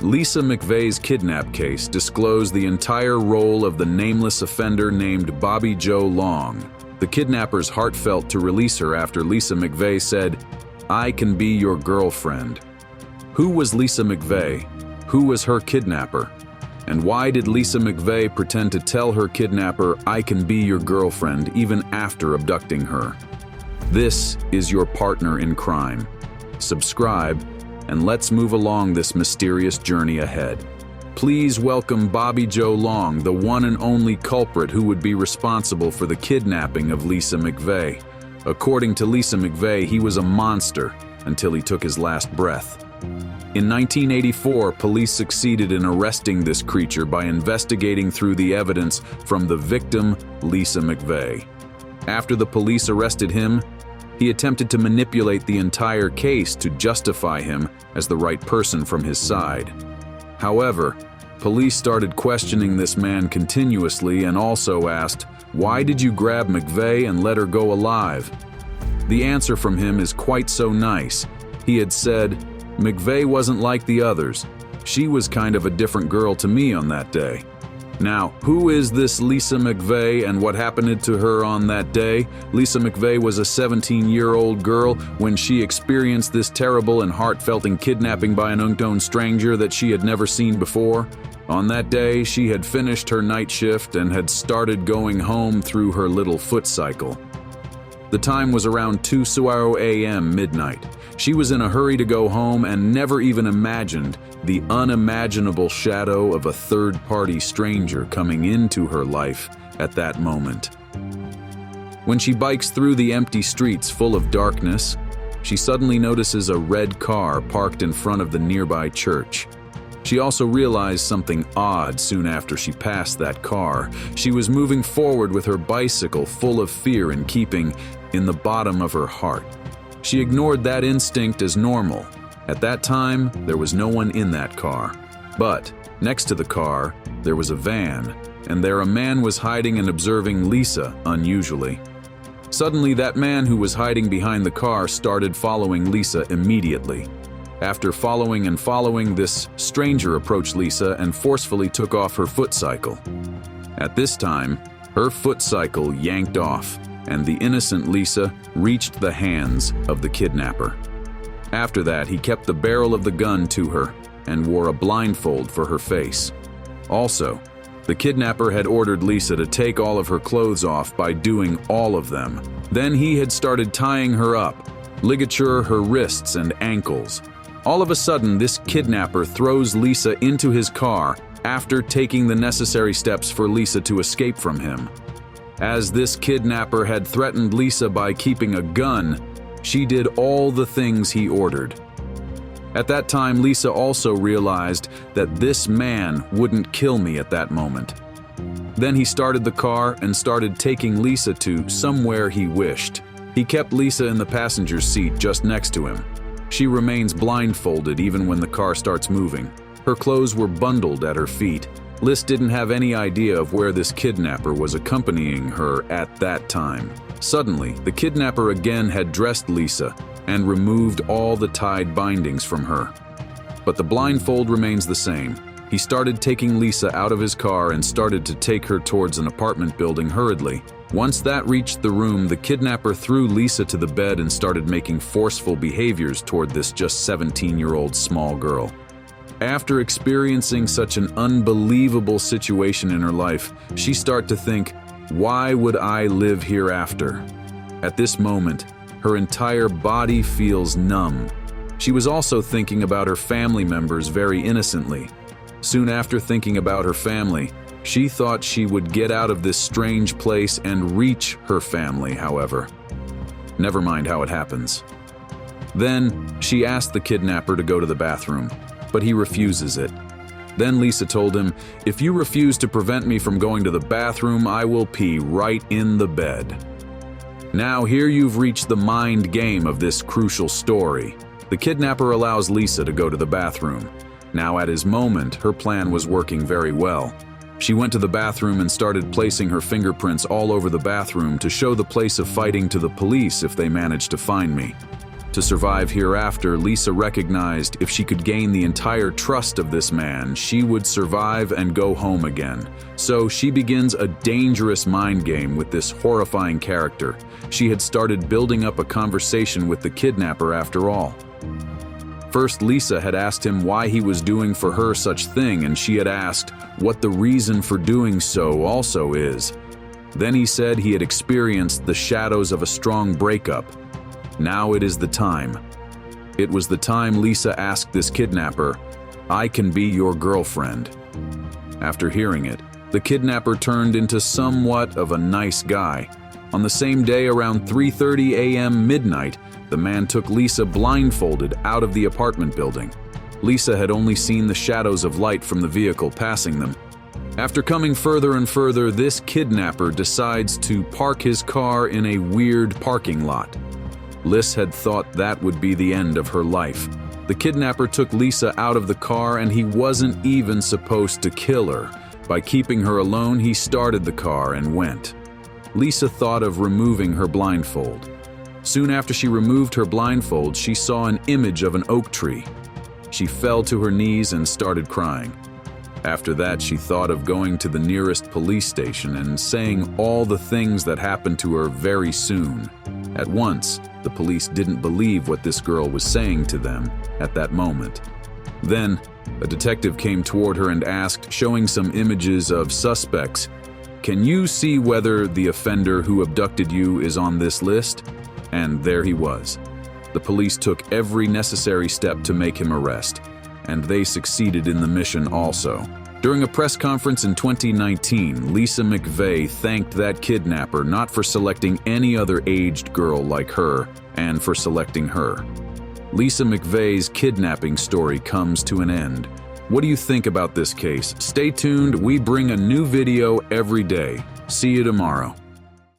Lisa McVey's kidnap case disclosed the entire role of the nameless offender named Bobby Joe Long. The kidnappers heartfelt to release her after Lisa McVey said, "I can be your girlfriend." Who was Lisa McVey? Who was her kidnapper? And why did Lisa McVey pretend to tell her kidnapper, "I can be your girlfriend," even after abducting her? This is your partner in crime. Subscribe, and let's move along this mysterious journey ahead. Please welcome Bobby Joe Long, the one and only culprit who would be responsible for the kidnapping of Lisa McVey. According to Lisa McVey, he was a monster until he took his last breath. In 1984, police succeeded in arresting this creature by investigating through the evidence from the victim, Lisa McVey. After the police arrested him, he attempted to manipulate the entire case to justify him as the right person from his side. However, police started questioning this man continuously and also asked, "Why did you grab McVey and let her go alive?" The answer from him is quite so nice. He had said, "McVey wasn't like the others. She was kind of a different girl to me on that day." Now, who is this Lisa McVey and what happened to her on that day? Lisa McVey was a 17-year-old girl when she experienced this terrible and heartfelt kidnapping by an unknown stranger that she had never seen before. On that day, she had finished her night shift and had started going home through her little foot cycle. The time was around 2:00 a.m. midnight. She was in a hurry to go home and never even imagined the unimaginable shadow of a third-party stranger coming into her life at that moment. When she bikes through the empty streets full of darkness, she suddenly notices a red car parked in front of the nearby church. She also realized something odd soon after she passed that car. She was moving forward with her bicycle full of fear and keeping in the bottom of her heart. She ignored that instinct as normal. At that time, there was no one in that car. But next to the car, there was a van, and there a man was hiding and observing Lisa unusually. Suddenly, that man who was hiding behind the car started following Lisa immediately. After following and following, this stranger approached Lisa and forcefully took off her foot cycle. At this time, her foot cycle yanked off, and the innocent Lisa reached the hands of the kidnapper. After that, he kept the barrel of the gun to her and wore a blindfold for her face. Also, the kidnapper had ordered Lisa to take all of her clothes off by doing all of them. Then he had started tying her up, ligature her wrists and ankles. All of a sudden, this kidnapper throws Lisa into his car after taking the necessary steps for Lisa to escape from him. As this kidnapper had threatened Lisa by keeping a gun, she did all the things he ordered. At that time, Lisa also realized that this man wouldn't kill me at that moment. Then he started the car and started taking Lisa to somewhere he wished. He kept Lisa in the passenger seat just next to him. She remains blindfolded even when the car starts moving. Her clothes were bundled at her feet. Liz didn't have any idea of where this kidnapper was accompanying her at that time. Suddenly, the kidnapper again had dressed Lisa and removed all the tied bindings from her. But the blindfold remains the same. He started taking Lisa out of his car and started to take her towards an apartment building hurriedly. Once that reached the room, the kidnapper threw Lisa to the bed and started making forceful behaviors toward this just 17-year-old small girl. After experiencing such an unbelievable situation in her life, she started to think, "Why would I live hereafter?" At this moment, her entire body feels numb. She was also thinking about her family members very innocently. Soon after thinking about her family, she thought she would get out of this strange place and reach her family, however. Never mind how it happens. Then, she asked the kidnapper to go to the bathroom, but he refuses it. Then Lisa told him, "If you refuse to prevent me from going to the bathroom, I will pee right in the bed." Now here you've reached the mind game of this crucial story. The kidnapper allows Lisa to go to the bathroom. Now at his moment, her plan was working very well. She went to the bathroom and started placing her fingerprints all over the bathroom to show the place of fighting to the police if they managed to find me. To survive hereafter, Lisa recognized if she could gain the entire trust of this man, she would survive and go home again. So she begins a dangerous mind game with this horrifying character. She had started building up a conversation with the kidnapper after all. First, Lisa had asked him why he was doing for her such thing, and she had asked what the reason for doing so also is. Then he said he had experienced the shadows of a strong breakup. Now it is the time. It was the time Lisa asked this kidnapper, "I can be your girlfriend." After hearing it, the kidnapper turned into somewhat of a nice guy. On the same day around 3:30 a.m. midnight, the man took Lisa blindfolded out of the apartment building. Lisa had only seen the shadows of light from the vehicle passing them. After coming further and further, this kidnapper decides to park his car in a weird parking lot. Liz had thought that would be the end of her life. The kidnapper took Lisa out of the car, and he wasn't even supposed to kill her. By keeping her alone, he started the car and went. Lisa thought of removing her blindfold. Soon after she removed her blindfold, she saw an image of an oak tree. She fell to her knees and started crying. After that, she thought of going to the nearest police station and saying all the things that happened to her very soon. At once, the police didn't believe what this girl was saying to them at that moment. Then, a detective came toward her and asked, showing some images of suspects, "Can you see whether the offender who abducted you is on this list?" And there he was. The police took every necessary step to make him arrest, and they succeeded in the mission also. During a press conference in 2019, Lisa McVey thanked that kidnapper not for selecting any other aged girl like her, and for selecting her. Lisa McVey's kidnapping story comes to an end. What do you think about this case? Stay tuned, we bring a new video every day. See you tomorrow.